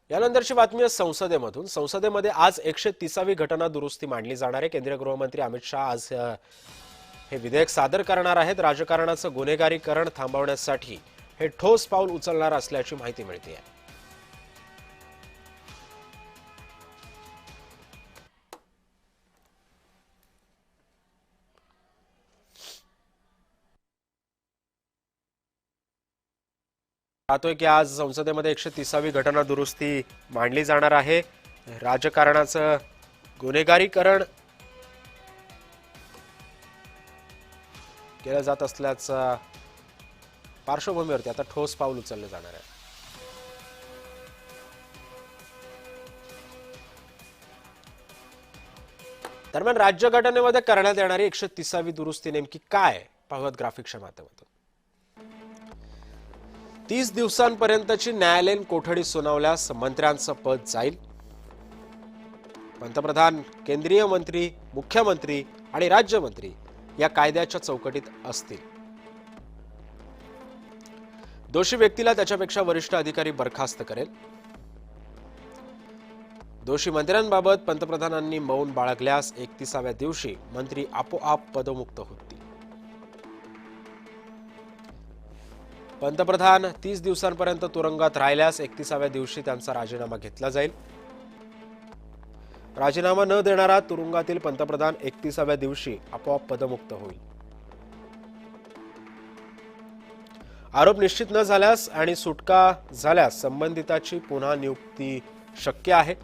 यानंतरची बातमी आहे संसदेमधून। संसदेमध्ये आज 130वी घटना दुरुस्ती मांडली जाणार आहे। केंद्रीय गृहमंत्री अमित शाह आज हे विधेयक सादर करणार आहेत। राजकारणाचं गुन्हेगारीकरण थांबवण्यासाठी हे ठोस पाऊल उचलणार असल्याची माहिती मिळते आहे। पाहतोय की आज संसदेमध्ये 130वी घटना दुरुस्ती मांडली जाणार आहे। राजकारणाचं गुन्हेगारीकरण केलं जात असल्याच्या पार्श्वभूमीवरती आता ठोस पाऊल उचललं जाणार आहे। दरम्यान राज्यघटनेमध्ये करण्यात येणारी 130वी दुरुस्ती नेमकी काय पाहूयात ग्राफिक्सच्या माध्यमातून। 30 दिवसांपर्यंतची न्यायालयीन कोठडी सुनावल्यास मंत्र्यांचं पद जाईल। पंतप्रधान, केंद्रीय मंत्री, मुख्यमंत्री आणि राज्यमंत्री या कायद्याच्या चौकटीत असतील। दोषी व्यक्तीला त्याच्यापेक्षा वरिष्ठ अधिकारी बरखास्त करेल। दोषी मंत्र्यांबाबत पंतप्रधानांनी मौन बाळगल्यास 31व्या दिवशी मंत्री आपोआप पदमुक्त होतील। पंतप्रधान 30 दिवसांपर्यंत तुरुंगात राहिल्यास 31व्या दिवशी त्यांचा राजीनामा घेतला जाईल। राजीनामा न देणारा तुरुंगातील पंतप्रधान 31व्या दिवशी आपोआप पदमुक्त होईल। आरोप निश्चित न झाल्यास आणि सुटका झाल्यास संबंधिताची पुन्हा नियुक्ती शक्य आहे।